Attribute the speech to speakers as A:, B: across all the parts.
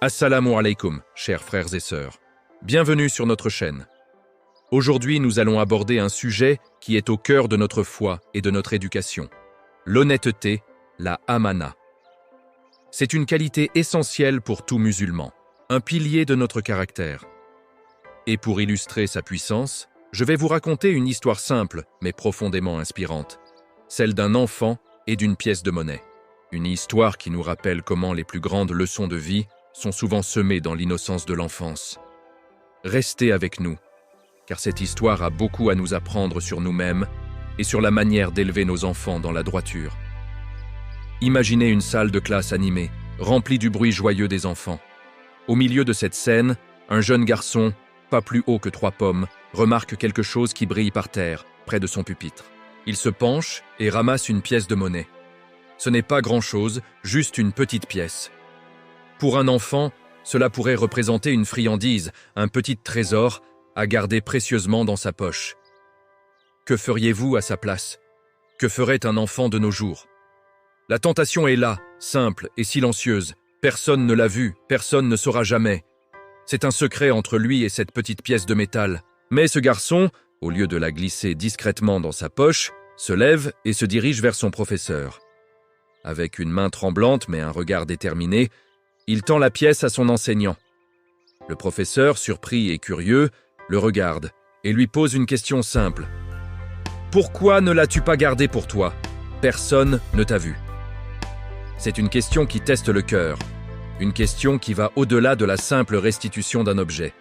A: Assalamu alaikum, chers frères et sœurs. Bienvenue sur notre chaîne. Aujourd'hui, nous allons aborder un sujet qui est au cœur de notre foi et de notre éducation. L'honnêteté, la amana. C'est une qualité essentielle pour tout musulman, un pilier de notre caractère. Et pour illustrer sa puissance, je vais vous raconter une histoire simple mais profondément inspirante, celle d'un enfant et d'une pièce de monnaie. Une histoire qui nous rappelle comment les plus grandes leçons de vie sont souvent semées dans l'innocence de l'enfance. Restez avec nous, car cette histoire a beaucoup à nous apprendre sur nous-mêmes et sur la manière d'élever nos enfants dans la droiture. Imaginez une salle de classe animée, remplie du bruit joyeux des enfants. Au milieu de cette scène, un jeune garçon, pas plus haut que 3 pommes, remarque quelque chose qui brille par terre, près de son pupitre. Il se penche et ramasse une pièce de monnaie. Ce n'est pas grand-chose, juste une petite pièce. Pour un enfant, cela pourrait représenter une friandise, un petit trésor à garder précieusement dans sa poche. Que feriez-vous à sa place? Que ferait un enfant de nos jours? La tentation est là, simple et silencieuse. Personne ne l'a vue, personne ne saura jamais. C'est un secret entre lui et cette petite pièce de métal. Mais ce garçon, au lieu de la glisser discrètement dans sa poche, se lève et se dirige vers son professeur. Avec une main tremblante mais un regard déterminé, il tend la pièce à son enseignant. Le professeur, surpris et curieux, le regarde et lui pose une question simple. « Pourquoi ne l'as-tu pas gardée pour toi? Personne ne t'a vu. » C'est une question qui teste le cœur, une question qui va au-delà de la simple restitution d'un objet.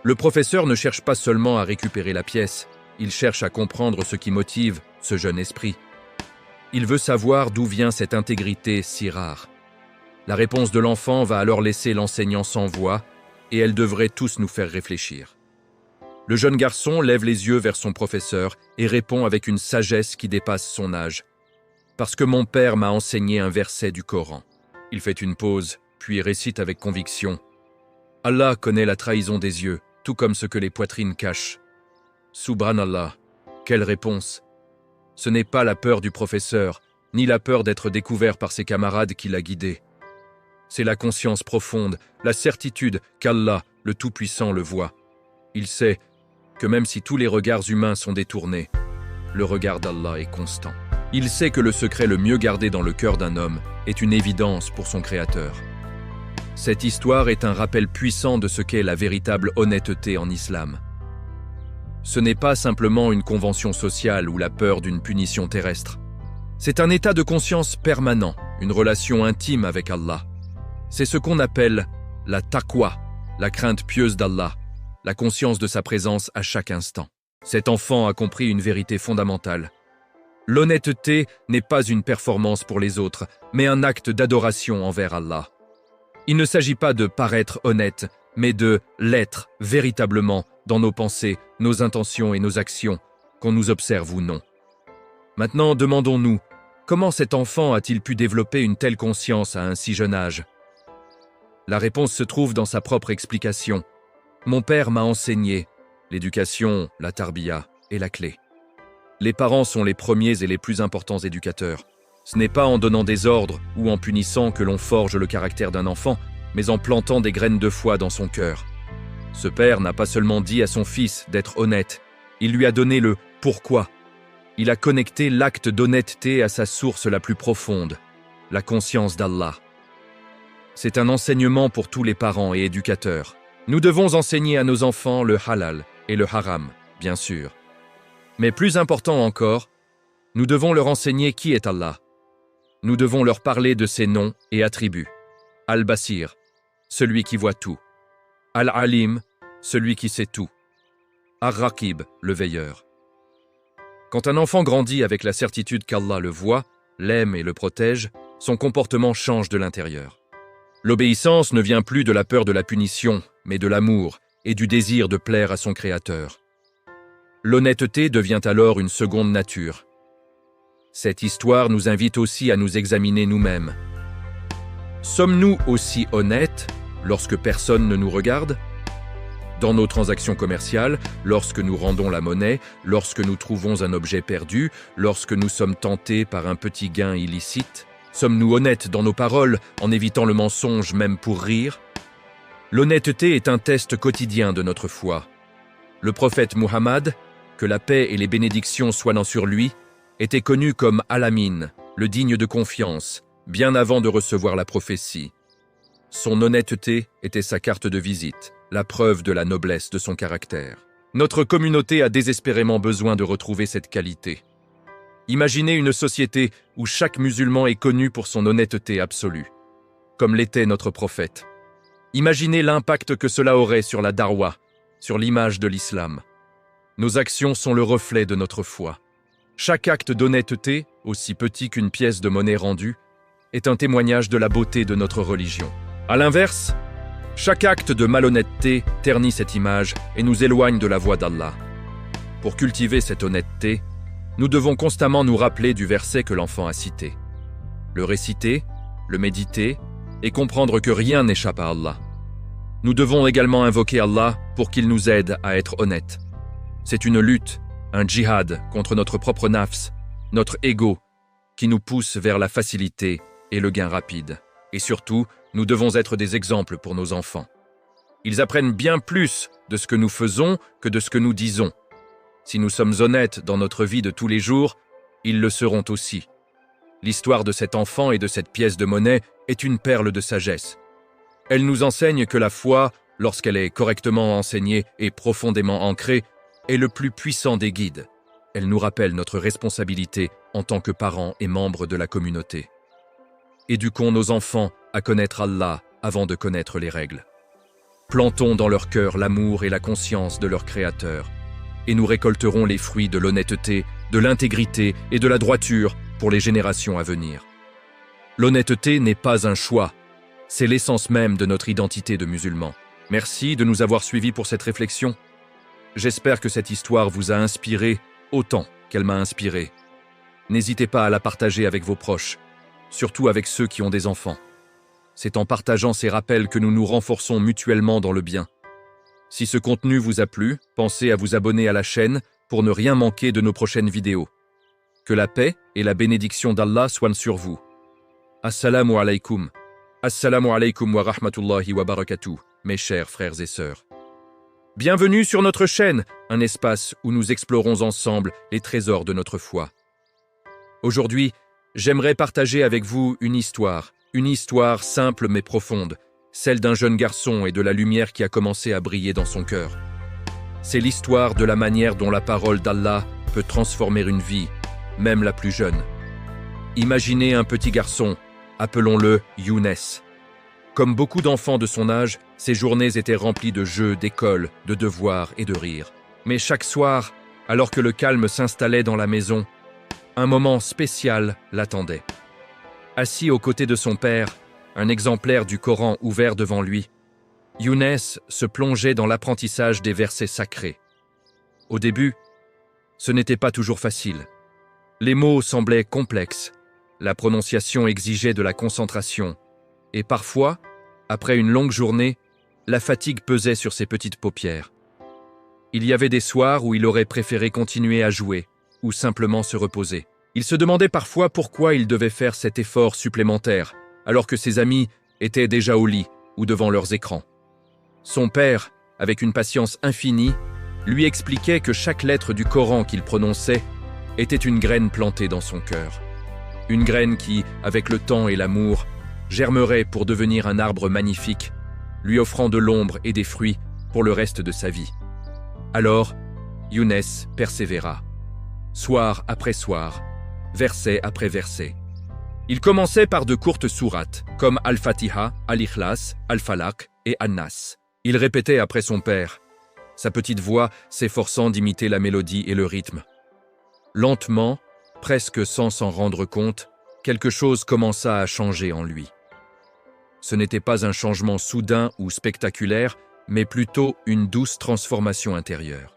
A: Le professeur ne cherche pas seulement à récupérer la pièce, il cherche à comprendre ce qui motive ce jeune esprit. Il veut savoir d'où vient cette intégrité si rare. La réponse de l'enfant va alors laisser l'enseignant sans voix et elle devrait tous nous faire réfléchir. Le jeune garçon lève les yeux vers son professeur et répond avec une sagesse qui dépasse son âge. « Parce que mon père m'a enseigné un verset du Coran. » Il fait une pause, puis récite avec conviction. « Allah connaît la trahison des yeux, tout comme ce que les poitrines cachent. » Subhanallah, quelle réponse! Ce n'est pas la peur du professeur, ni la peur d'être découvert par ses camarades qui l'a guidé. C'est la conscience profonde, la certitude qu'Allah, le Tout-Puissant, le voit. Il sait que même si tous les regards humains sont détournés, le regard d'Allah est constant. Il sait que le secret le mieux gardé dans le cœur d'un homme est une évidence pour son Créateur. Cette histoire est un rappel puissant de ce qu'est la véritable honnêteté en islam. Ce n'est pas simplement une convention sociale ou la peur d'une punition terrestre. C'est un état de conscience permanent, une relation intime avec Allah. C'est ce qu'on appelle la taqwa, la crainte pieuse d'Allah, la conscience de sa présence à chaque instant. Cet enfant a compris une vérité fondamentale. L'honnêteté n'est pas une performance pour les autres, mais un acte d'adoration envers Allah. Il ne s'agit pas de paraître honnête, mais de l'être véritablement dans nos pensées, nos intentions et nos actions, qu'on nous observe ou non. Maintenant, demandons-nous, comment cet enfant a-t-il pu développer une telle conscience à un si jeune âge? La réponse se trouve dans sa propre explication. Mon père m'a enseigné. L'éducation, la tarbiya, est la clé. Les parents sont les premiers et les plus importants éducateurs. Ce n'est pas en donnant des ordres ou en punissant que l'on forge le caractère d'un enfant, mais en plantant des graines de foi dans son cœur. Ce père n'a pas seulement dit à son fils d'être honnête, il lui a donné le « pourquoi ». Il a connecté l'acte d'honnêteté à sa source la plus profonde, la conscience d'Allah. C'est un enseignement pour tous les parents et éducateurs. Nous devons enseigner à nos enfants le halal et le haram, bien sûr. Mais plus important encore, nous devons leur enseigner qui est Allah. Nous devons leur parler de ses noms et attributs. Al-Basir, celui qui voit tout. Al-Alim, celui qui sait tout. Ar-Raqib, le veilleur. Quand un enfant grandit avec la certitude qu'Allah le voit, l'aime et le protège, son comportement change de l'intérieur. L'obéissance ne vient plus de la peur de la punition, mais de l'amour et du désir de plaire à son Créateur. L'honnêteté devient alors une seconde nature. Cette histoire nous invite aussi à nous examiner nous-mêmes. Sommes-nous aussi honnêtes lorsque personne ne nous regarde? Dans nos transactions commerciales, lorsque nous rendons la monnaie, lorsque nous trouvons un objet perdu, lorsque nous sommes tentés par un petit gain illicite, Sommes-nous honnêtes dans nos paroles en évitant le mensonge même pour rire? L'honnêteté est un test quotidien de notre foi. Le prophète Muhammad, que la paix et les bénédictions soient sur lui, était connu comme Al-Amin, le digne de confiance, bien avant de recevoir la prophétie. Son honnêteté était sa carte de visite, la preuve de la noblesse de son caractère. Notre communauté a désespérément besoin de retrouver cette qualité. Imaginez une société où chaque musulman est connu pour son honnêteté absolue, comme l'était notre prophète. Imaginez l'impact que cela aurait sur la darwa, sur l'image de l'islam. Nos actions sont le reflet de notre foi. Chaque acte d'honnêteté, aussi petit qu'une pièce de monnaie rendue, est un témoignage de la beauté de notre religion. À l'inverse, chaque acte de malhonnêteté ternit cette image et nous éloigne de la voie d'Allah. Pour cultiver cette honnêteté, nous devons constamment nous rappeler du verset que l'enfant a cité. Le réciter, le méditer et comprendre que rien n'échappe à Allah. Nous devons également invoquer Allah pour qu'il nous aide à être honnêtes. C'est une lutte, un djihad contre notre propre nafs, notre ego, qui nous pousse vers la facilité et le gain rapide. Et surtout, nous devons être des exemples pour nos enfants. Ils apprennent bien plus de ce que nous faisons que de ce que nous disons. Si nous sommes honnêtes dans notre vie de tous les jours, ils le seront aussi. L'histoire de cet enfant et de cette pièce de monnaie est une perle de sagesse. Elle nous enseigne que la foi, lorsqu'elle est correctement enseignée et profondément ancrée, est le plus puissant des guides. Elle nous rappelle notre responsabilité en tant que parents et membres de la communauté. Éduquons nos enfants à connaître Allah avant de connaître les règles. Plantons dans leur cœur l'amour et la conscience de leur Créateur, et nous récolterons les fruits de l'honnêteté, de l'intégrité et de la droiture pour les générations à venir. L'honnêteté n'est pas un choix, c'est l'essence même de notre identité de musulmans. Merci de nous avoir suivis pour cette réflexion. J'espère que cette histoire vous a inspiré autant qu'elle m'a inspiré. N'hésitez pas à la partager avec vos proches, surtout avec ceux qui ont des enfants. C'est en partageant ces rappels que nous nous renforçons mutuellement dans le bien. Si ce contenu vous a plu, pensez à vous abonner à la chaîne pour ne rien manquer de nos prochaines vidéos. Que la paix et la bénédiction d'Allah soient sur vous. Assalamu alaikum. Assalamu alaikum wa rahmatullahi wa barakatuh, mes chers frères et sœurs. Bienvenue sur notre chaîne, un espace où nous explorons ensemble les trésors de notre foi. Aujourd'hui, j'aimerais partager avec vous une histoire simple mais profonde, celle d'un jeune garçon et de la lumière qui a commencé à briller dans son cœur. C'est l'histoire de la manière dont la parole d'Allah peut transformer une vie, même la plus jeune. Imaginez un petit garçon, appelons-le Younes. Comme beaucoup d'enfants de son âge, ses journées étaient remplies de jeux, d'école, de devoirs et de rires. Mais chaque soir, alors que le calme s'installait dans la maison, un moment spécial l'attendait. Assis aux côtés de son père, un exemplaire du Coran ouvert devant lui, Younes se plongeait dans l'apprentissage des versets sacrés. Au début, ce n'était pas toujours facile. Les mots semblaient complexes, la prononciation exigeait de la concentration, et parfois, après une longue journée, la fatigue pesait sur ses petites paupières. Il y avait des soirs où il aurait préféré continuer à jouer, ou simplement se reposer. Il se demandait parfois pourquoi il devait faire cet effort supplémentaire, alors que ses amis étaient déjà au lit ou devant leurs écrans. Son père, avec une patience infinie, lui expliquait que chaque lettre du Coran qu'il prononçait était une graine plantée dans son cœur. Une graine qui, avec le temps et l'amour, germerait pour devenir un arbre magnifique, lui offrant de l'ombre et des fruits pour le reste de sa vie. Alors, Younes persévéra, soir après soir, verset après verset. Il commençait par de courtes sourates, comme Al-Fatiha, Al-Ikhlas, Al-Falaq et An-Nas. Il répétait après son père, sa petite voix s'efforçant d'imiter la mélodie et le rythme. Lentement, presque sans s'en rendre compte, quelque chose commença à changer en lui. Ce n'était pas un changement soudain ou spectaculaire, mais plutôt une douce transformation intérieure.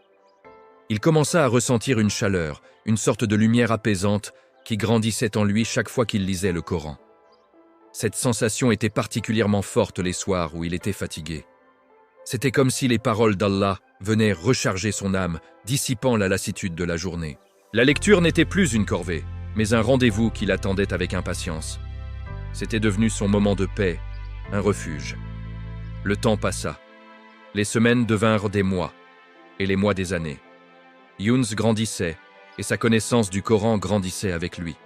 A: Il commença à ressentir une chaleur, une sorte de lumière apaisante qui grandissait en lui chaque fois qu'il lisait le Coran. Cette sensation était particulièrement forte les soirs où il était fatigué. C'était comme si les paroles d'Allah venaient recharger son âme, dissipant la lassitude de la journée. La lecture n'était plus une corvée, mais un rendez-vous qui l'attendait avec impatience. C'était devenu son moment de paix, un refuge. Le temps passa. Les semaines devinrent des mois, et les mois des années. Younes grandissait, et sa connaissance du Coran grandissait avec lui.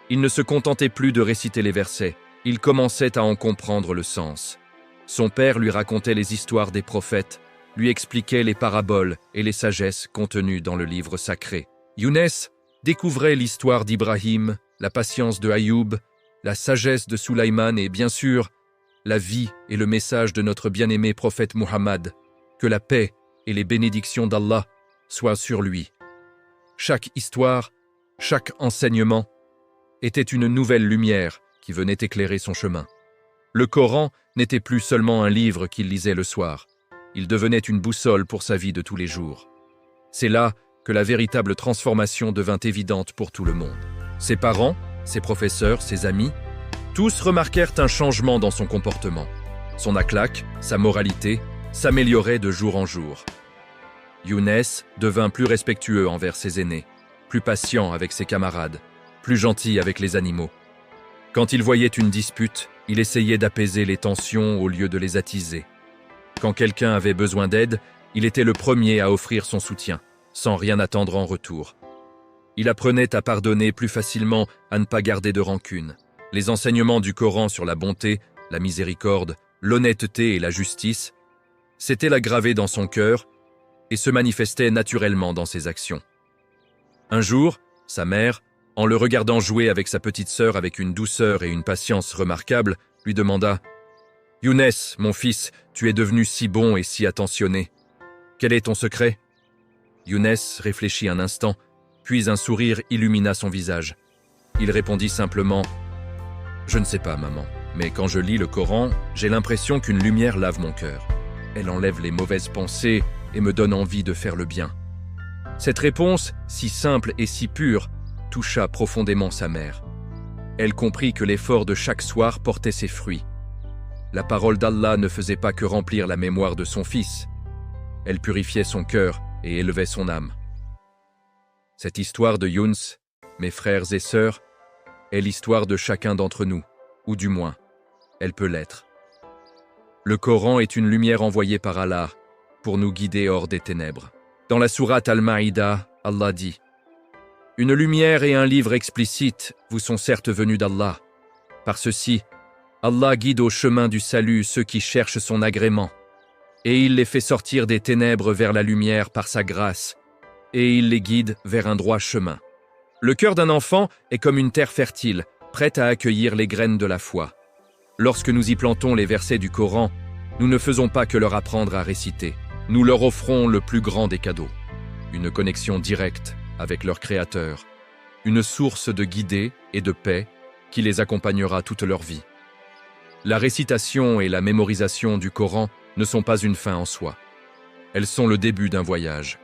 A: Il ne se contentait plus de réciter les versets, il commençait à en comprendre le sens. Son père lui racontait les histoires des prophètes, lui expliquait les paraboles et les sagesses contenues dans le livre sacré. Younes découvrait l'histoire d'Ibrahim, la patience de Ayoub, la sagesse de Sulaïman et bien sûr, la vie et le message de notre bien-aimé prophète Muhammad, que la paix et les bénédictions d'Allah soient sur lui. Chaque histoire, chaque enseignement était une nouvelle lumière qui venait éclairer son chemin. Le Coran n'était plus seulement un livre qu'il lisait le soir, il devenait une boussole pour sa vie de tous les jours. C'est là que la véritable transformation devint évidente pour tout le monde. Ses parents, ses professeurs, ses amis, tous remarquèrent un changement dans son comportement. Son akhlaq, sa moralité, s'amélioraient de jour en jour. Younes devint plus respectueux envers ses aînés, plus patient avec ses camarades, plus gentil avec les animaux. Quand il voyait une dispute, il essayait d'apaiser les tensions au lieu de les attiser. Quand quelqu'un avait besoin d'aide, il était le premier à offrir son soutien, sans rien attendre en retour. Il apprenait à pardonner plus facilement, à ne pas garder de rancune. Les enseignements du Coran sur la bonté, la miséricorde, l'honnêteté et la justice s'étaient là gravés dans son cœur et se manifestaient naturellement dans ses actions. Un jour, sa mère, en le regardant jouer avec sa petite sœur avec une douceur et une patience remarquables, lui demanda « Younes, mon fils, tu es devenu si bon et si attentionné. Quel est ton secret ?» Younes réfléchit un instant, puis un sourire illumina son visage. Il répondit simplement « Je ne sais pas, maman, mais quand je lis le Coran, j'ai l'impression qu'une lumière lave mon cœur. Elle enlève les mauvaises pensées et me donne envie de faire le bien. » Cette réponse, si simple et si pure, toucha profondément sa mère. Elle comprit que l'effort de chaque soir portait ses fruits. La parole d'Allah ne faisait pas que remplir la mémoire de son fils. Elle purifiait son cœur et élevait son âme. Cette histoire de Younes, mes frères et sœurs, est l'histoire de chacun d'entre nous, ou du moins, elle peut l'être. Le Coran est une lumière envoyée par Allah pour nous guider hors des ténèbres. Dans la sourate Al-Maïda, Allah dit « Une lumière et un livre explicite vous sont certes venus d'Allah. Par ceci, Allah guide au chemin du salut ceux qui cherchent son agrément, et il les fait sortir des ténèbres vers la lumière par sa grâce, et il les guide vers un droit chemin. Le cœur d'un enfant est comme une terre fertile, prête à accueillir les graines de la foi. Lorsque nous y plantons les versets du Coran, nous ne faisons pas que leur apprendre à réciter. Nous leur offrons le plus grand des cadeaux, une connexion directe avec leur Créateur, une source de guidée et de paix qui les accompagnera toute leur vie. La récitation et la mémorisation du Coran ne sont pas une fin en soi. Elles sont le début d'un voyage.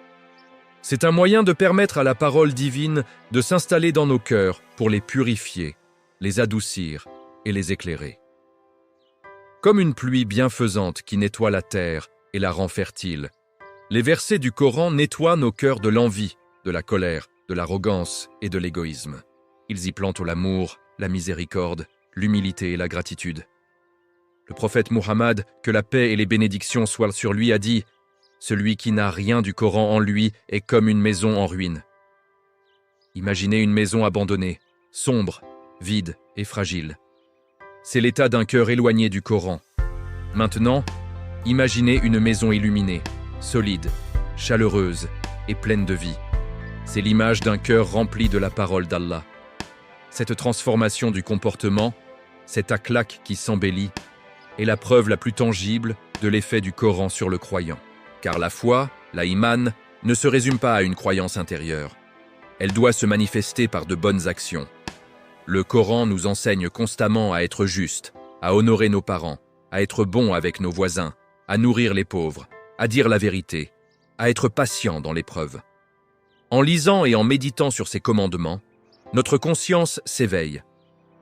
A: C'est un moyen de permettre à la parole divine de s'installer dans nos cœurs pour les purifier, les adoucir et les éclairer. Comme une pluie bienfaisante qui nettoie la terre et la rend fertile, les versets du Coran nettoient nos cœurs de l'envie, de la colère, de l'arrogance et de l'égoïsme. Ils y plantent l'amour, la miséricorde, l'humilité et la gratitude. Le prophète Muhammad, que la paix et les bénédictions soient sur lui, a dit « Celui qui n'a rien du Coran en lui est comme une maison en ruine. » Imaginez une maison abandonnée, sombre, vide et fragile. C'est l'état d'un cœur éloigné du Coran. Maintenant, imaginez une maison illuminée, solide, chaleureuse et pleine de vie. C'est l'image d'un cœur rempli de la parole d'Allah. Cette transformation du comportement, cet akhlaq qui s'embellit, est la preuve la plus tangible de l'effet du Coran sur le croyant. Car la foi, la iman, ne se résume pas à une croyance intérieure. Elle doit se manifester par de bonnes actions. Le Coran nous enseigne constamment à être justes, à honorer nos parents, à être bons avec nos voisins, à nourrir les pauvres, à dire la vérité, à être patient dans l'épreuve. En lisant et en méditant sur ces commandements, notre conscience s'éveille,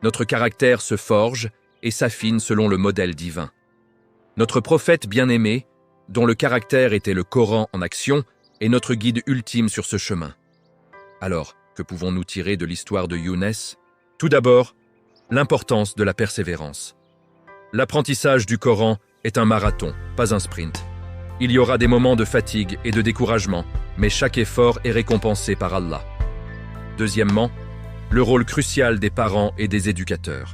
A: notre caractère se forge et s'affine selon le modèle divin. Notre prophète bien-aimé, dont le caractère était le Coran en action, est notre guide ultime sur ce chemin. Alors, que pouvons-nous tirer de l'histoire de Younes ? Tout d'abord, L'importance de la persévérance. L'apprentissage du Coran est un marathon, pas un sprint. Il y aura des moments de fatigue et de découragement, mais chaque effort est récompensé par Allah. Deuxièmement, le rôle crucial des parents et des éducateurs.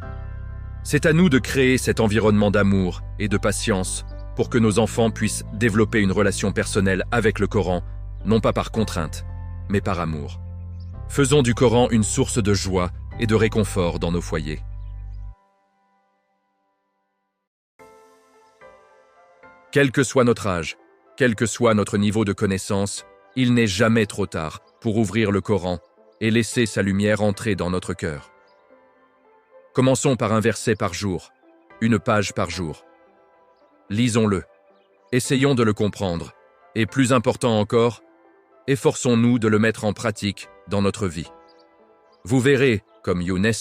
A: C'est à nous de créer cet environnement d'amour et de patience pour que nos enfants puissent développer une relation personnelle avec le Coran, non pas par contrainte, mais par amour. Faisons du Coran une source de joie et de réconfort dans nos foyers. Quel que soit notre âge, quel que soit notre niveau de connaissance, il n'est jamais trop tard pour ouvrir le Coran et laisser sa lumière entrer dans notre cœur. Commençons par un verset par jour, une page par jour. Lisons-le, essayons de le comprendre, et plus important encore, efforçons-nous de le mettre en pratique dans notre vie. Vous verrez, comme Younes,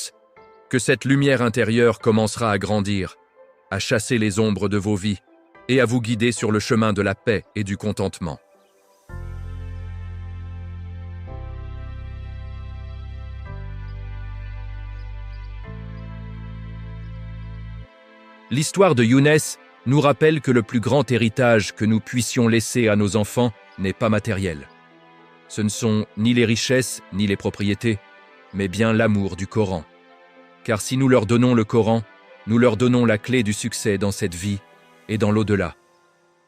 A: que cette lumière intérieure commencera à grandir, à chasser les ombres de vos vies et à vous guider sur le chemin de la paix et du contentement. L'histoire de Younes nous rappelle que le plus grand héritage que nous puissions laisser à nos enfants n'est pas matériel. Ce ne sont ni les richesses ni les propriétés, mais bien l'amour du Coran. Car si nous leur donnons le Coran, nous leur donnons la clé du succès dans cette vie et dans l'au-delà.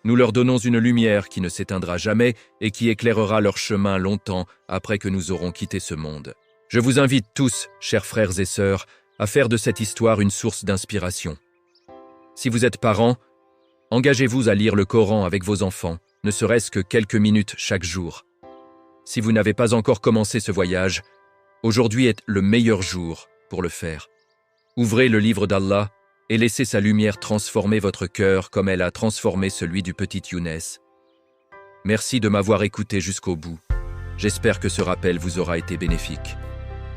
A: Nous leur donnons une lumière qui ne s'éteindra jamais et qui éclairera leur chemin longtemps après que nous aurons quitté ce monde. Je vous invite tous, chers frères et sœurs, à faire de cette histoire une source d'inspiration. Si vous êtes parents, engagez-vous à lire le Coran avec vos enfants, ne serait-ce que quelques minutes chaque jour. Si vous n'avez pas encore commencé ce voyage, aujourd'hui est le meilleur jour pour le faire. Ouvrez le livre d'Allah et laissez sa lumière transformer votre cœur comme elle a transformé celui du petit Younes. Merci de m'avoir écouté jusqu'au bout. J'espère que ce rappel vous aura été bénéfique.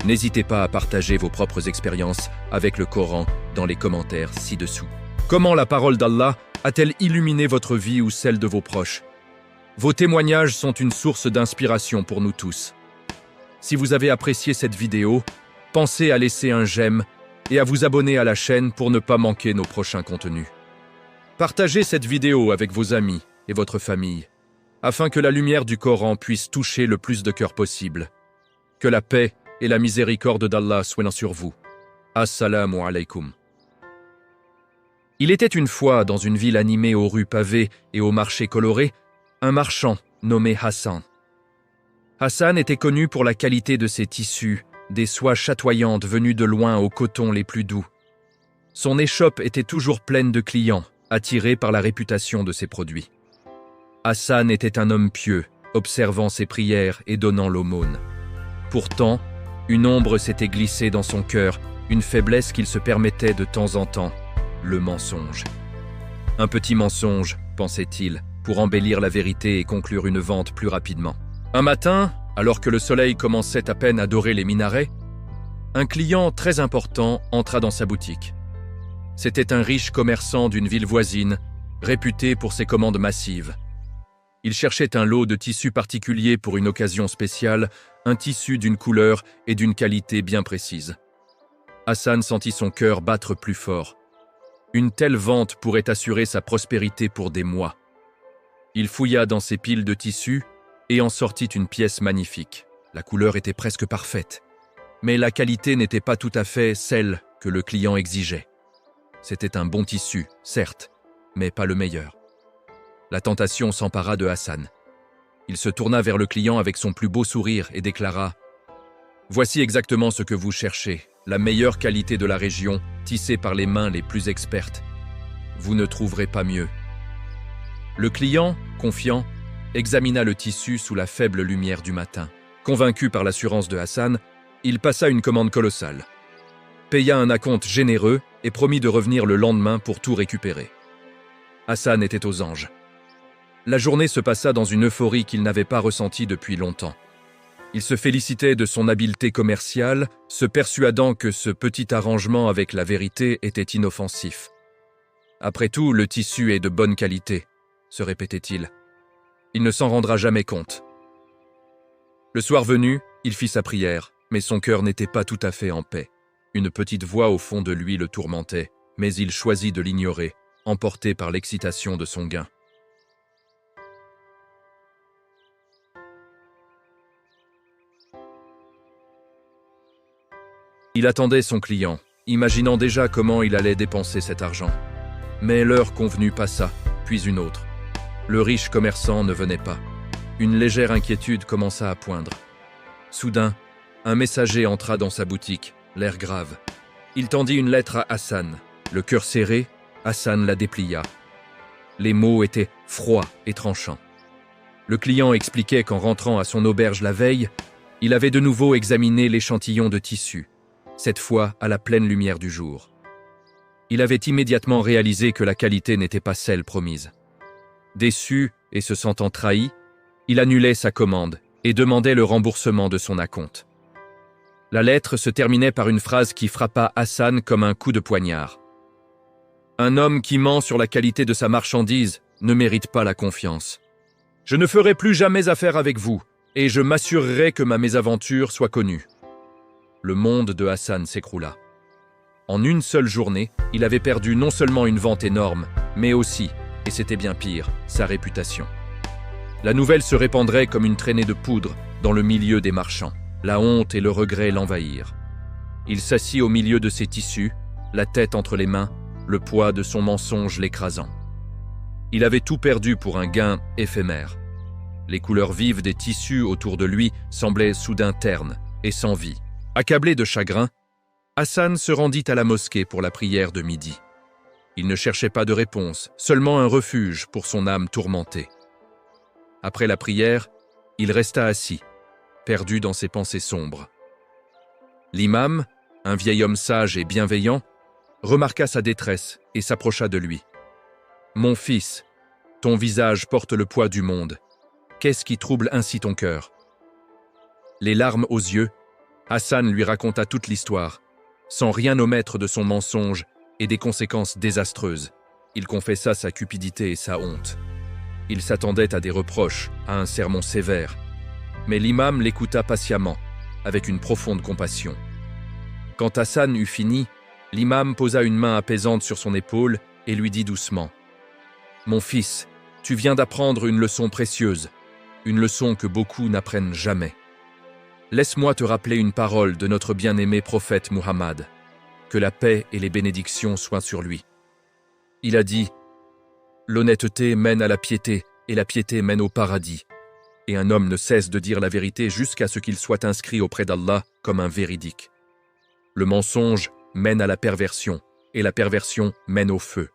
A: N'hésitez pas à partager vos propres expériences avec le Coran dans les commentaires ci-dessous. Comment la parole d'Allah a-t-elle illuminé votre vie ou celle de vos proches? Vos témoignages sont une source d'inspiration pour nous tous. Si vous avez apprécié cette vidéo, pensez à laisser un j'aime et à vous abonner à la chaîne pour ne pas manquer nos prochains contenus. Partagez cette vidéo avec vos amis et votre famille, afin que la lumière du Coran puisse toucher le plus de cœurs possible. Que la paix et la miséricorde d'Allah soient sur vous. Assalamu alaikum. Il était une fois, dans une ville animée aux rues pavées et aux marchés colorés, un marchand nommé Hassan. Hassan était connu pour la qualité de ses tissus, des soies chatoyantes venues de loin aux cotons les plus doux. Son échoppe était toujours pleine de clients, attirés par la réputation de ses produits. Hassan était un homme pieux, observant ses prières et donnant l'aumône. Pourtant, une ombre s'était glissée dans son cœur, une faiblesse qu'il se permettait de temps en temps, le mensonge. Un petit mensonge, pensait-il, pour embellir la vérité et conclure une vente plus rapidement. Un matin, alors que le soleil commençait à peine à dorer les minarets, un client très important entra dans sa boutique. C'était un riche commerçant d'une ville voisine, réputé pour ses commandes massives. Il cherchait un lot de tissu particulier pour une occasion spéciale, un tissu d'une couleur et d'une qualité bien précise. Hassan sentit son cœur battre plus fort. Une telle vente pourrait assurer sa prospérité pour des mois. Il fouilla dans ses piles de tissus et en sortit une pièce magnifique. La couleur était presque parfaite, mais la qualité n'était pas tout à fait celle que le client exigeait. C'était un bon tissu, certes, mais pas le meilleur. La tentation s'empara de Hassan. Il se tourna vers le client avec son plus beau sourire et déclara « Voici exactement ce que vous cherchez, la meilleure qualité de la région, tissée par les mains les plus expertes. Vous ne trouverez pas mieux. » Le client, confiant, examina le tissu sous la faible lumière du matin. Convaincu par l'assurance de Hassan, il passa une commande colossale, paya un acompte généreux et promit de revenir le lendemain pour tout récupérer. Hassan était aux anges. La journée se passa dans une euphorie qu'il n'avait pas ressentie depuis longtemps. Il se félicitait de son habileté commerciale, se persuadant que ce petit arrangement avec la vérité était inoffensif. Après tout, le tissu est de bonne qualité, se répétait-il. Il ne s'en rendra jamais compte. Le soir venu, il fit sa prière, mais son cœur n'était pas tout à fait en paix. Une petite voix au fond de lui le tourmentait, mais il choisit de l'ignorer, emporté par l'excitation de son gain. Il attendait son client, imaginant déjà comment il allait dépenser cet argent. Mais l'heure convenue passa, puis une autre. Le riche commerçant ne venait pas. Une légère inquiétude commença à poindre. Soudain, un messager entra dans sa boutique, l'air grave. Il tendit une lettre à Hassan. Le cœur serré, Hassan la déplia. Les mots étaient froids et tranchants. Le client expliquait qu'en rentrant à son auberge la veille, il avait de nouveau examiné l'échantillon de tissu, cette fois à la pleine lumière du jour. Il avait immédiatement réalisé que la qualité n'était pas celle promise. Déçu et se sentant trahi, il annulait sa commande et demandait le remboursement de son acompte. La lettre se terminait par une phrase qui frappa Hassan comme un coup de poignard. « Un homme qui ment sur la qualité de sa marchandise ne mérite pas la confiance. Je ne ferai plus jamais affaire avec vous et je m'assurerai que ma mésaventure soit connue. » Le monde de Hassan s'écroula. En une seule journée, il avait perdu non seulement une vente énorme, mais aussi, et c'était bien pire, sa réputation. La nouvelle se répandrait comme une traînée de poudre dans le milieu des marchands. La honte et le regret l'envahirent. Il s'assit au milieu de ses tissus, la tête entre les mains, le poids de son mensonge l'écrasant. Il avait tout perdu pour un gain éphémère. Les couleurs vives des tissus autour de lui semblaient soudain ternes et sans vie. Accablé de chagrin, Hassan se rendit à la mosquée pour la prière de midi. Il ne cherchait pas de réponse, seulement un refuge pour son âme tourmentée. Après la prière, il resta assis, perdu dans ses pensées sombres. L'imam, un vieil homme sage et bienveillant, remarqua sa détresse et s'approcha de lui. « Mon fils, ton visage porte le poids du monde. Qu'est-ce qui trouble ainsi ton cœur ?» Les larmes aux yeux, Hassan lui raconta toute l'histoire, sans rien omettre de son mensonge et des conséquences désastreuses. Il confessa sa cupidité et sa honte. Il s'attendait à des reproches, à un sermon sévère, mais l'imam l'écouta patiemment, avec une profonde compassion. Quand Hassan eut fini, l'imam posa une main apaisante sur son épaule et lui dit doucement « Mon fils, tu viens d'apprendre une leçon précieuse, une leçon que beaucoup n'apprennent jamais. Laisse-moi te rappeler une parole de notre bien-aimé prophète Muhammad, que la paix et les bénédictions soient sur lui. Il a dit « L'honnêteté mène à la piété et la piété mène au paradis. Et un homme ne cesse de dire la vérité jusqu'à ce qu'il soit inscrit auprès d'Allah comme un véridique. Le mensonge mène à la perversion, et la perversion mène au feu.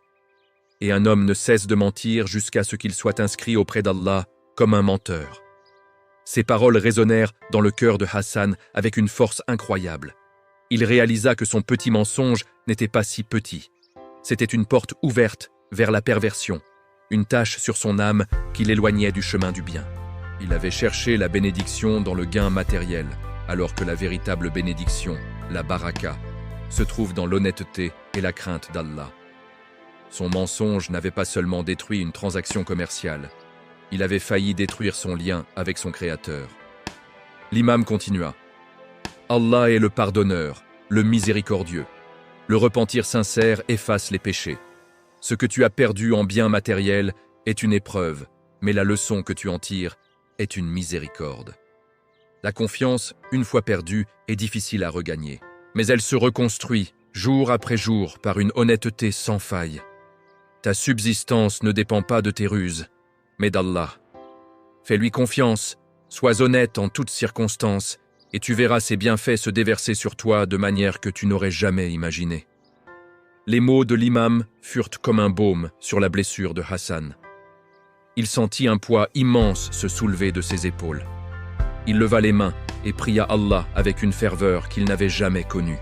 A: Et un homme ne cesse de mentir jusqu'à ce qu'il soit inscrit auprès d'Allah comme un menteur. » Ces paroles résonnèrent dans le cœur de Hassan avec une force incroyable. Il réalisa que son petit mensonge n'était pas si petit. C'était une porte ouverte vers la perversion, une tache sur son âme qui l'éloignait du chemin du bien. Il avait cherché la bénédiction dans le gain matériel, alors que la véritable bénédiction, la baraka, se trouve dans l'honnêteté et la crainte d'Allah. Son mensonge n'avait pas seulement détruit une transaction commerciale, il avait failli détruire son lien avec son Créateur. L'imam continua. « Allah est le pardonneur, le miséricordieux. Le repentir sincère efface les péchés. Ce que tu as perdu en biens matériels est une épreuve, mais la leçon que tu en tires est une miséricorde. La confiance, une fois perdue, est difficile à regagner, mais elle se reconstruit jour après jour par une honnêteté sans faille. Ta subsistance ne dépend pas de tes ruses, mais d'Allah. Fais-lui confiance, sois honnête en toutes circonstances, et tu verras ses bienfaits se déverser sur toi de manière que tu n'aurais jamais imaginée. » Les mots de l'imam furent comme un baume sur la blessure de Hassan. Il sentit un poids immense se soulever de ses épaules. Il leva les mains et pria Allah avec une ferveur qu'il n'avait jamais connue,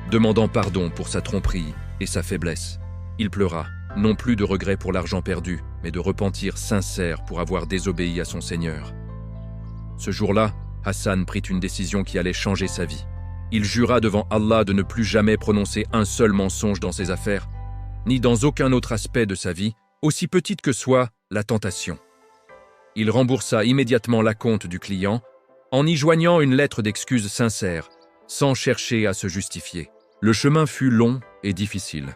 A: demandant pardon pour sa tromperie et sa faiblesse. Il pleura, non plus de regret pour l'argent perdu, mais de repentir sincère pour avoir désobéi à son Seigneur. Ce jour-là, Hassan prit une décision qui allait changer sa vie. Il jura devant Allah de ne plus jamais prononcer un seul mensonge dans ses affaires, ni dans aucun autre aspect de sa vie, aussi petite que soit la tentation. Il remboursa immédiatement l'acompte du client en y joignant une lettre d'excuse sincère, sans chercher à se justifier. Le chemin fut long et difficile.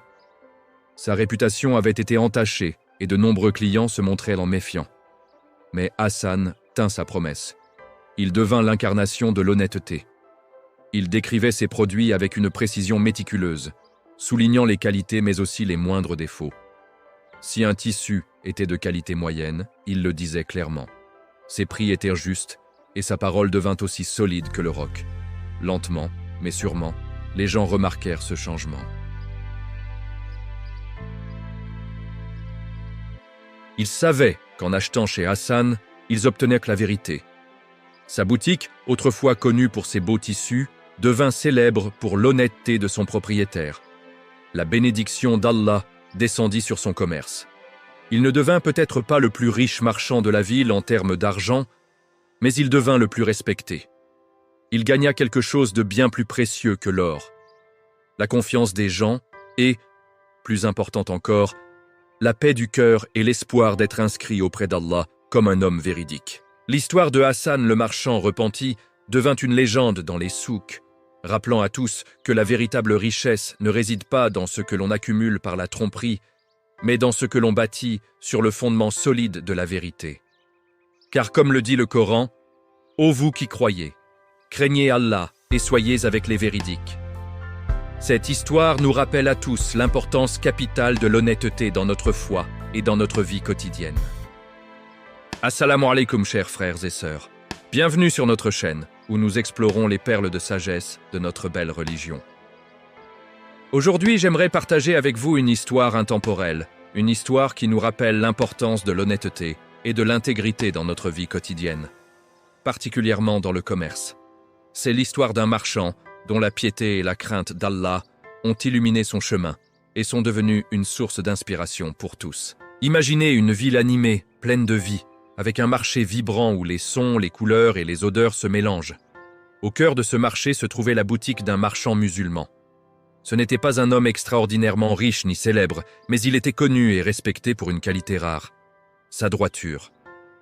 A: Sa réputation avait été entachée et de nombreux clients se montraient en méfiants. Mais Hassan tint sa promesse. Il devint l'incarnation de l'honnêteté. Il décrivait ses produits avec une précision méticuleuse, soulignant les qualités mais aussi les moindres défauts. Si un tissu était de qualité moyenne, il le disait clairement. Ses prix étaient justes et sa parole devint aussi solide que le roc. Lentement, mais sûrement, les gens remarquèrent ce changement. Ils savaient qu'en achetant chez Hassan, ils obtenaient que la vérité. Sa boutique, autrefois connue pour ses beaux tissus, devint célèbre pour l'honnêteté de son propriétaire. La bénédiction d'Allah descendit sur son commerce. Il ne devint peut-être pas le plus riche marchand de la ville en termes d'argent, mais il devint le plus respecté. Il gagna quelque chose de bien plus précieux que l'or. La confiance des gens et, plus important encore, la paix du cœur et l'espoir d'être inscrit auprès d'Allah comme un homme véridique. L'histoire de Hassan le marchand repenti devint une légende dans les souks, rappelant à tous que la véritable richesse ne réside pas dans ce que l'on accumule par la tromperie, mais dans ce que l'on bâtit sur le fondement solide de la vérité. Car comme le dit le Coran, « Ô vous qui croyez, craignez Allah et soyez avec les véridiques ». Cette histoire nous rappelle à tous l'importance capitale de l'honnêteté dans notre foi et dans notre vie quotidienne. Assalamu alaikum chers frères et sœurs. Bienvenue sur notre chaîne où nous explorons les perles de sagesse de notre belle religion. Aujourd'hui, j'aimerais partager avec vous une histoire intemporelle, une histoire qui nous rappelle l'importance de l'honnêteté et de l'intégrité dans notre vie quotidienne, particulièrement dans le commerce. C'est l'histoire d'un marchand dont la piété et la crainte d'Allah ont illuminé son chemin et sont devenus une source d'inspiration pour tous. Imaginez une ville animée, pleine de vie, avec un marché vibrant où les sons, les couleurs et les odeurs se mélangent. Au cœur de ce marché se trouvait la boutique d'un marchand musulman. Ce n'était pas un homme extraordinairement riche ni célèbre, mais il était connu et respecté pour une qualité rare, sa droiture.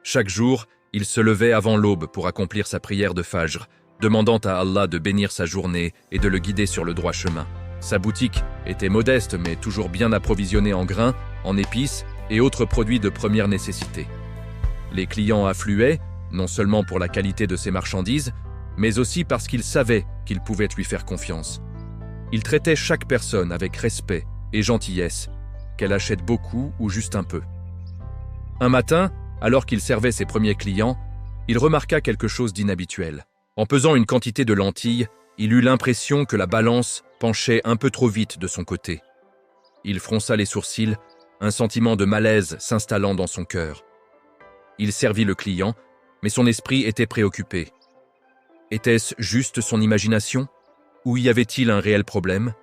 A: Chaque jour, il se levait avant l'aube pour accomplir sa prière de Fajr, demandant à Allah de bénir sa journée et de le guider sur le droit chemin. Sa boutique était modeste mais toujours bien approvisionnée en grains, en épices et autres produits de première nécessité. Les clients affluaient, non seulement pour la qualité de ses marchandises, mais aussi parce qu'ils savaient qu'ils pouvaient lui faire confiance. Il traitait chaque personne avec respect et gentillesse, qu'elle achète beaucoup ou juste un peu. Un matin, alors qu'il servait ses premiers clients, il remarqua quelque chose d'inhabituel. En pesant une quantité de lentilles, il eut l'impression que la balance penchait un peu trop vite de son côté. Il fronça les sourcils, un sentiment de malaise s'installant dans son cœur. Il servit le client, mais son esprit était préoccupé. Était-ce juste son imagination? Ou y avait-il un réel problème?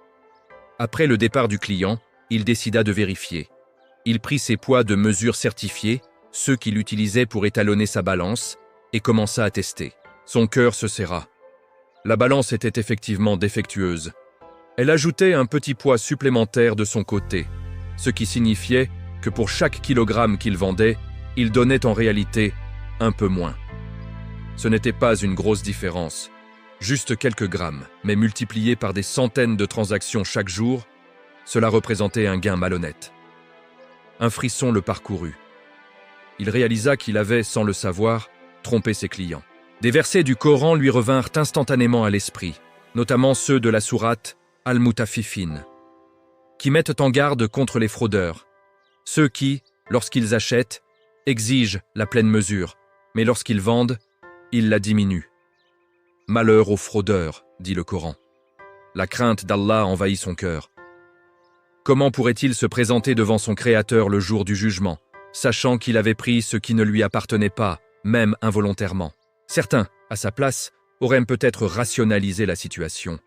A: Après le départ du client, il décida de vérifier. Il prit ses poids de mesure certifiés, ceux qu'il utilisait pour étalonner sa balance, et commença à tester. Son cœur se serra. La balance était effectivement défectueuse. Elle ajoutait un petit poids supplémentaire de son côté, ce qui signifiait que pour chaque kilogramme qu'il vendait, il donnait en réalité un peu moins. Ce n'était pas une grosse différence, juste quelques grammes, mais multipliés par des centaines de transactions chaque jour, cela représentait un gain malhonnête. Un frisson le parcourut. Il réalisa qu'il avait, sans le savoir, trompé ses clients. Des versets du Coran lui revinrent instantanément à l'esprit, notamment ceux de la sourate Al-Mutaffifin, qui mettent en garde contre les fraudeurs, ceux qui, lorsqu'ils achètent, exigent la pleine mesure, mais lorsqu'ils vendent, ils la diminuent. Malheur aux fraudeurs, dit le Coran. La crainte d'Allah envahit son cœur. Comment pourrait-il se présenter devant son Créateur le jour du jugement, sachant qu'il avait pris ce qui ne lui appartenait pas, même involontairement? Certains, à sa place, auraient peut-être rationalisé la situation.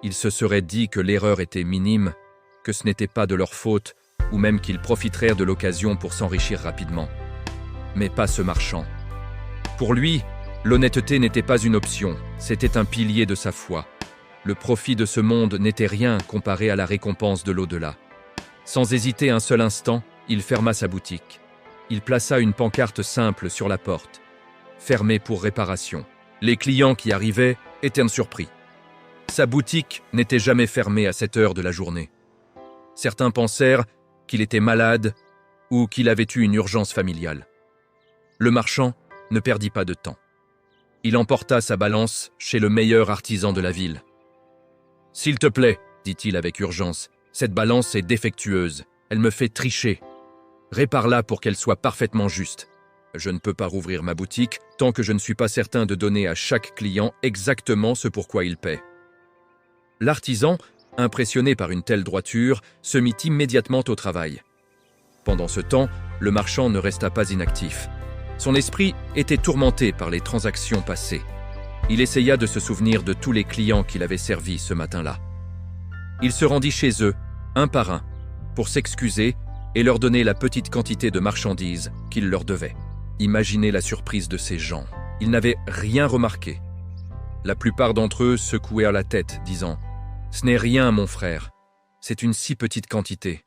A: Ils se seraient dit que l'erreur était minime, que ce n'était pas de leur faute, ou même qu'ils profiteraient de l'occasion pour s'enrichir rapidement. Mais pas ce marchand. Pour lui, l'honnêteté n'était pas une option, c'était un pilier de sa foi. Le profit de ce monde n'était rien comparé à la récompense de l'au-delà. Sans hésiter un seul instant, il ferma sa boutique. Il plaça une pancarte simple sur la porte. Fermé pour réparation. Les clients qui arrivaient étaient surpris. Sa boutique n'était jamais fermée à cette heure de la journée. Certains pensèrent qu'il était malade ou qu'il avait eu une urgence familiale. Le marchand ne perdit pas de temps. Il emporta sa balance chez le meilleur artisan de la ville. « S'il te plaît, dit-il avec urgence, cette balance est défectueuse, elle me fait tricher. Répare-la pour qu'elle soit parfaitement juste. Je ne peux pas rouvrir ma boutique tant que je ne suis pas certain de donner à chaque client exactement ce pour quoi il paie. » L'artisan, impressionné par une telle droiture, se mit immédiatement au travail. Pendant ce temps, le marchand ne resta pas inactif. Son esprit était tourmenté par les transactions passées. Il essaya de se souvenir de tous les clients qu'il avait servis ce matin-là. Il se rendit chez eux, un par un, pour s'excuser et leur donner la petite quantité de marchandises qu'il leur devait. Imaginez la surprise de ces gens. Ils n'avaient rien remarqué. La plupart d'entre eux secouèrent la tête, disant « Ce n'est rien, mon frère. C'est une si petite quantité. »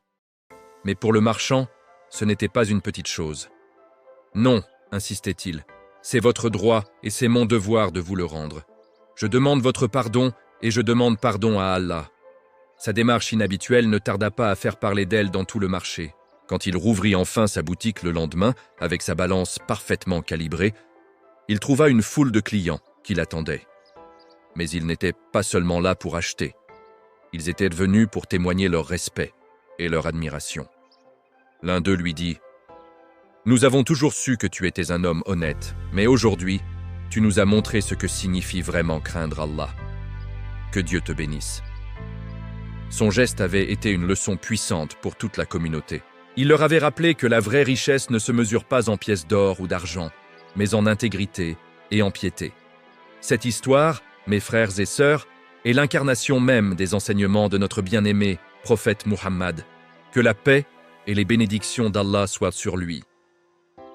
A: Mais pour le marchand, ce n'était pas une petite chose. « Non, insistait-il, c'est votre droit et c'est mon devoir de vous le rendre. Je demande votre pardon et je demande pardon à Allah. » Sa démarche inhabituelle ne tarda pas à faire parler d'elle dans tout le marché. Quand il rouvrit enfin sa boutique le lendemain, avec sa balance parfaitement calibrée, il trouva une foule de clients qui l'attendaient. Mais ils n'étaient pas seulement là pour acheter. Ils étaient venus pour témoigner leur respect et leur admiration. L'un d'eux lui dit « Nous avons toujours su que tu étais un homme honnête, mais aujourd'hui, tu nous as montré ce que signifie vraiment craindre Allah. Que Dieu te bénisse. » Son geste avait été une leçon puissante pour toute la communauté. Il leur avait rappelé que la vraie richesse ne se mesure pas en pièces d'or ou d'argent, mais en intégrité et en piété. Cette histoire, mes frères et sœurs, est l'incarnation même des enseignements de notre bien-aimé prophète Muhammad. Que la paix et les bénédictions d'Allah soient sur lui.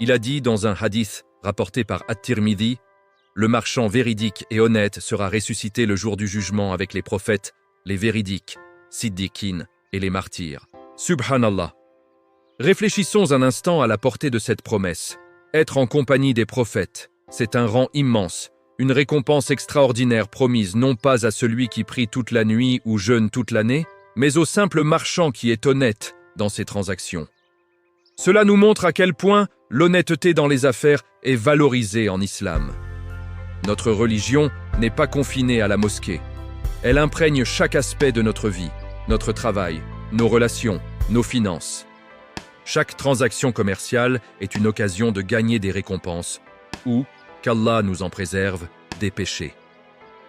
A: Il a dit dans un hadith rapporté par At-Tirmidhi, « Le marchand véridique et honnête sera ressuscité le jour du jugement avec les prophètes, les véridiques, siddiqines et les martyrs. » Subhanallah. Réfléchissons un instant à la portée de cette promesse. Être en compagnie des prophètes, c'est un rang immense, une récompense extraordinaire promise non pas à celui qui prie toute la nuit ou jeûne toute l'année, mais au simple marchand qui est honnête dans ses transactions. Cela nous montre à quel point l'honnêteté dans les affaires est valorisée en islam. Notre religion n'est pas confinée à la mosquée. Elle imprègne chaque aspect de notre vie, notre travail, nos relations, nos finances. Chaque transaction commerciale est une occasion de gagner des récompenses ou, qu'Allah nous en préserve, des péchés.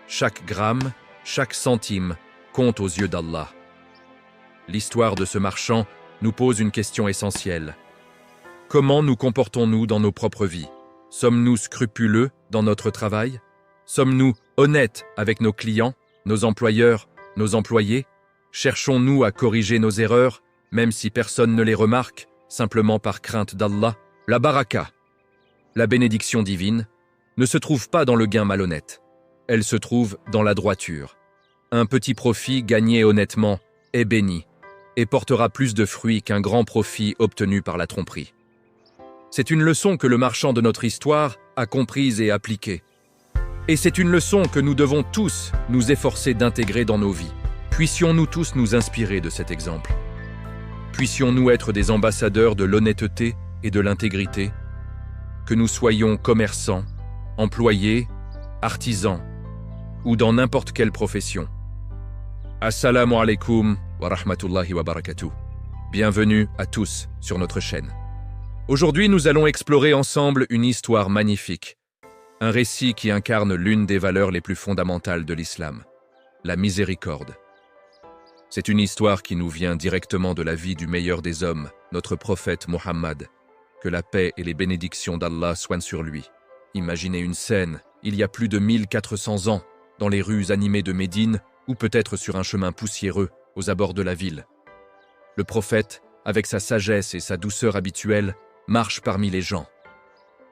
A: Chaque gramme, chaque centime compte aux yeux d'Allah. L'histoire de ce marchand nous pose une question essentielle. Comment nous comportons-nous dans nos propres vies? Sommes-nous scrupuleux dans notre travail? Sommes-nous honnêtes avec nos clients, nos employeurs, nos employés? Cherchons-nous à corriger nos erreurs, même si personne ne les remarque, simplement par crainte d'Allah? La baraka, la bénédiction divine, ne se trouve pas dans le gain malhonnête. Elle se trouve dans la droiture. Un petit profit gagné honnêtement est béni et portera plus de fruits qu'un grand profit obtenu par la tromperie. C'est une leçon que le marchand de notre histoire a comprise et appliquée. Et c'est une leçon que nous devons tous nous efforcer d'intégrer dans nos vies. Puissions-nous tous nous inspirer de cet exemple. Puissions-nous être des ambassadeurs de l'honnêteté et de l'intégrité, que nous soyons commerçants, employés, artisans ou dans n'importe quelle profession. Assalamu alaikum wa rahmatullahi wa barakatuh. Bienvenue à tous sur notre chaîne. Aujourd'hui, nous allons explorer ensemble une histoire magnifique, un récit qui incarne l'une des valeurs les plus fondamentales de l'islam, la miséricorde. C'est une histoire qui nous vient directement de la vie du meilleur des hommes, notre prophète Muhammad. Que la paix et les bénédictions d'Allah soient sur lui. Imaginez une scène, il y a plus de 1400 ans, dans les rues animées de Médine, ou peut-être sur un chemin poussiéreux, aux abords de la ville. Le prophète, avec sa sagesse et sa douceur habituelle, marche parmi les gens.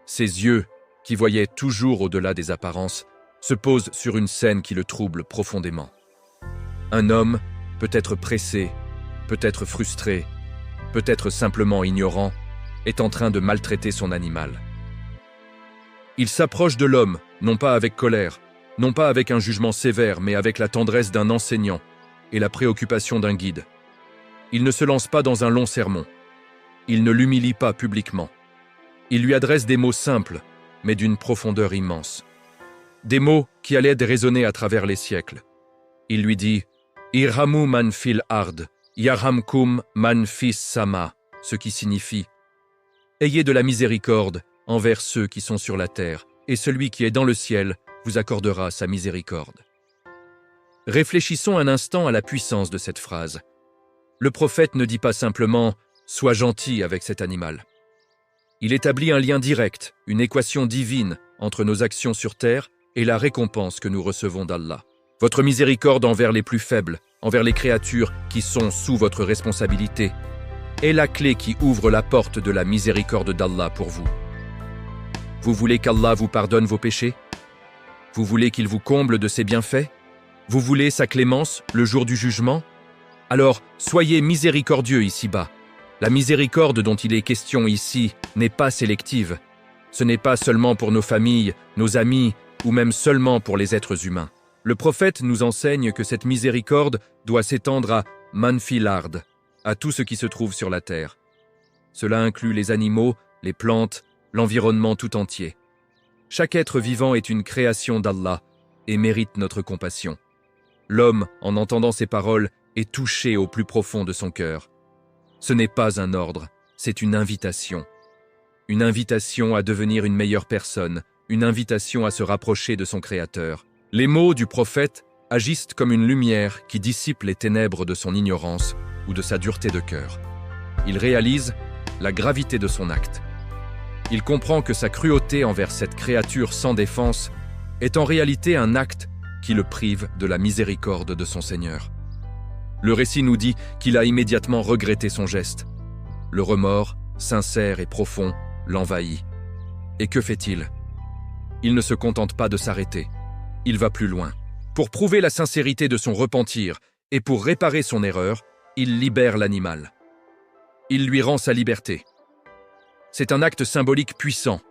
A: Ses yeux, qui voyaient toujours au-delà des apparences, se posent sur une scène qui le trouble profondément. Un homme, peut-être pressé, peut-être frustré, peut-être simplement ignorant, est en train de maltraiter son animal. Il s'approche de l'homme, non pas avec colère, non pas avec un jugement sévère, mais avec la tendresse d'un enseignant et la préoccupation d'un guide. Il ne se lance pas dans un long sermon. Il ne l'humilie pas publiquement. Il lui adresse des mots simples, mais d'une profondeur immense. Des mots qui allaient résonner à travers les siècles. Il lui dit « Irhamu man fil ard, yarhamkum man fis sama », ce qui signifie « Ayez de la miséricorde envers ceux qui sont sur la terre, et celui qui est dans le ciel vous accordera sa miséricorde. » Réfléchissons un instant à la puissance de cette phrase. Le prophète ne dit pas simplement « Sois gentil avec cet animal ». Il établit un lien direct, une équation divine entre nos actions sur terre et la récompense que nous recevons d'Allah. Votre miséricorde envers les plus faibles, envers les créatures qui sont sous votre responsabilité, est la clé qui ouvre la porte de la miséricorde d'Allah pour vous. Vous voulez qu'Allah vous pardonne vos péchés? Vous voulez qu'il vous comble de ses bienfaits? Vous voulez sa clémence le jour du jugement? Alors, soyez miséricordieux ici-bas. La miséricorde dont il est question ici n'est pas sélective. Ce n'est pas seulement pour nos familles, nos amis, ou même seulement pour les êtres humains. Le prophète nous enseigne que cette miséricorde doit s'étendre à man fil ard, à tout ce qui se trouve sur la terre. Cela inclut les animaux, les plantes, l'environnement tout entier. Chaque être vivant est une création d'Allah et mérite notre compassion. L'homme, en entendant ces paroles, est touché au plus profond de son cœur. Ce n'est pas un ordre, c'est une invitation. Une invitation à devenir une meilleure personne, une invitation à se rapprocher de son Créateur. Les mots du prophète agissent comme une lumière qui dissipe les ténèbres de son ignorance ou de sa dureté de cœur. Il réalise la gravité de son acte. Il comprend que sa cruauté envers cette créature sans défense est en réalité un acte qui le prive de la miséricorde de son Seigneur. Le récit nous dit qu'il a immédiatement regretté son geste. Le remords, sincère et profond, l'envahit. Et que fait-il? Il ne se contente pas de s'arrêter. Il va plus loin. Pour prouver la sincérité de son repentir et pour réparer son erreur, il libère l'animal. Il lui rend sa liberté. C'est un acte symbolique puissant.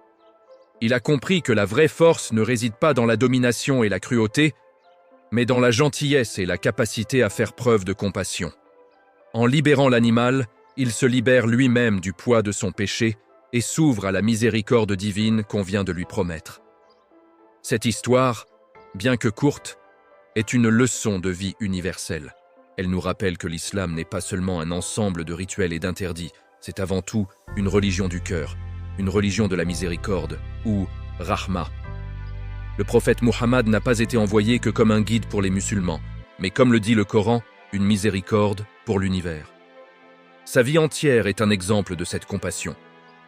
A: Il a compris que la vraie force ne réside pas dans la domination et la cruauté, mais dans la gentillesse et la capacité à faire preuve de compassion. En libérant l'animal, il se libère lui-même du poids de son péché et s'ouvre à la miséricorde divine qu'on vient de lui promettre. Cette histoire, bien que courte, est une leçon de vie universelle. Elle nous rappelle que l'islam n'est pas seulement un ensemble de rituels et d'interdits, c'est avant tout une religion du cœur, une religion de la miséricorde, ou rahma. Le prophète Muhammad n'a pas été envoyé que comme un guide pour les musulmans, mais comme le dit le Coran, une miséricorde pour l'univers. Sa vie entière est un exemple de cette compassion.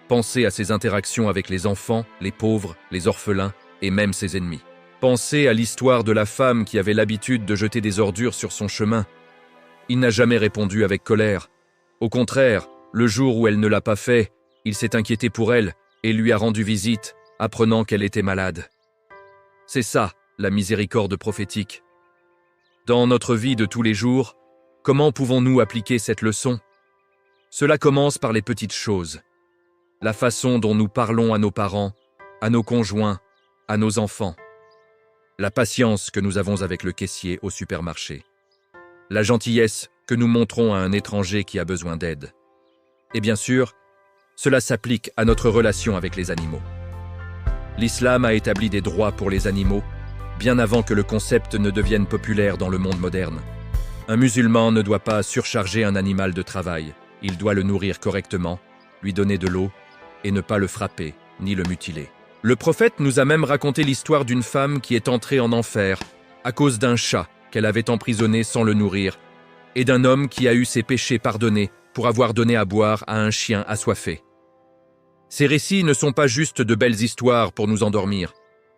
A: Pensez à ses interactions avec les enfants, les pauvres, les orphelins et même ses ennemis. Pensez à l'histoire de la femme qui avait l'habitude de jeter des ordures sur son chemin. Il n'a jamais répondu avec colère. Au contraire, le jour où elle ne l'a pas fait, il s'est inquiété pour elle et lui a rendu visite, apprenant qu'elle était malade. C'est ça, la miséricorde prophétique. Dans notre vie de tous les jours, comment pouvons-nous appliquer cette leçon? Cela commence par les petites choses. La façon dont nous parlons à nos parents, à nos conjoints, à nos enfants. La patience que nous avons avec le caissier au supermarché. La gentillesse que nous montrons à un étranger qui a besoin d'aide. Et bien sûr, cela s'applique à notre relation avec les animaux. L'islam a établi des droits pour les animaux, bien avant que le concept ne devienne populaire dans le monde moderne. Un musulman ne doit pas surcharger un animal de travail. Il doit le nourrir correctement, lui donner de l'eau, et ne pas le frapper, ni le mutiler. Le prophète nous a même raconté l'histoire d'une femme qui est entrée en enfer à cause d'un chat qu'elle avait emprisonné sans le nourrir, et d'un homme qui a eu ses péchés pardonnés pour avoir donné à boire à un chien assoiffé. Ces récits ne sont pas juste de belles histoires pour nous endormir.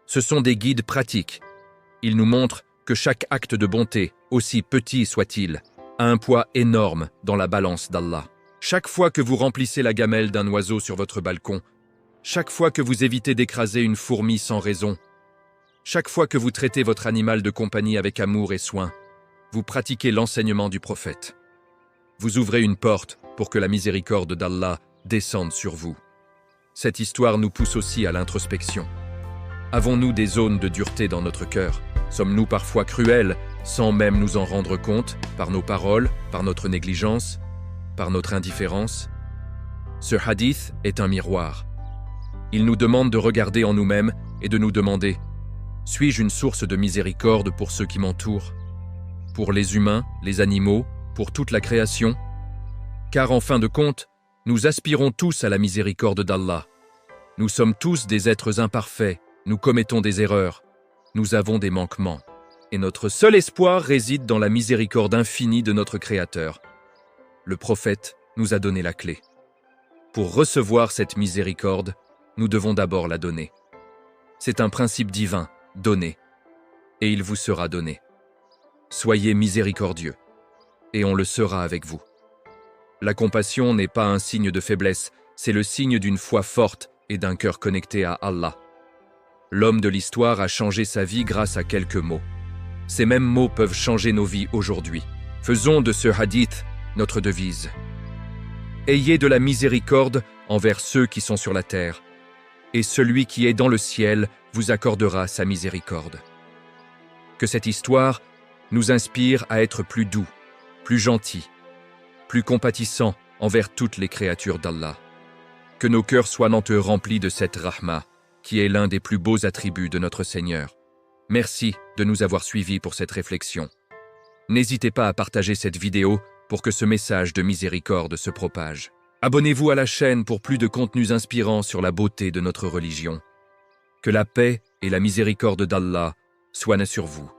A: Ce sont des guides pratiques. Ils nous montrent que chaque acte de bonté, aussi petit soit-il, a un poids énorme dans la balance d'Allah. Chaque fois que vous remplissez la gamelle d'un oiseau sur votre balcon, chaque fois que vous évitez d'écraser une fourmi sans raison, chaque fois que vous traitez votre animal de compagnie avec amour et soin, vous pratiquez l'enseignement du prophète. Vous ouvrez une porte pour que la miséricorde d'Allah descende sur vous. Cette histoire nous pousse aussi à l'introspection. Avons-nous des zones de dureté dans notre cœur? Sommes-nous parfois cruels, sans même nous en rendre compte, par nos paroles, par notre négligence, par notre indifférence? Ce hadith est un miroir. Il nous demande de regarder en nous-mêmes et de nous demander: suis-je une source de miséricorde pour ceux qui m'entourent? Pour les humains, les animaux, pour toute la création? Car en fin de compte, nous aspirons tous à la miséricorde d'Allah. Nous sommes tous des êtres imparfaits, nous commettons des erreurs, nous avons des manquements. Et notre seul espoir réside dans la miséricorde infinie de notre Créateur. Le prophète nous a donné la clé. Pour recevoir cette miséricorde, nous devons d'abord la donner. C'est un principe divin, donner, et il vous sera donné. Soyez miséricordieux, et on le sera avec vous. La compassion n'est pas un signe de faiblesse, c'est le signe d'une foi forte et d'un cœur connecté à Allah. L'homme de l'histoire a changé sa vie grâce à quelques mots. Ces mêmes mots peuvent changer nos vies aujourd'hui. Faisons de ce hadith notre devise. Ayez de la miséricorde envers ceux qui sont sur la terre, et celui qui est dans le ciel vous accordera sa miséricorde. Que cette histoire nous inspire à être plus doux, plus gentils, plus compatissants envers toutes les créatures d'Allah. Que nos cœurs soient remplis de cette rahma, qui est l'un des plus beaux attributs de notre Seigneur. Merci de nous avoir suivis pour cette réflexion. N'hésitez pas à partager cette vidéo pour que ce message de miséricorde se propage. Abonnez-vous à la chaîne pour plus de contenus inspirants sur la beauté de notre religion. Que la paix et la miséricorde d'Allah soient sur vous.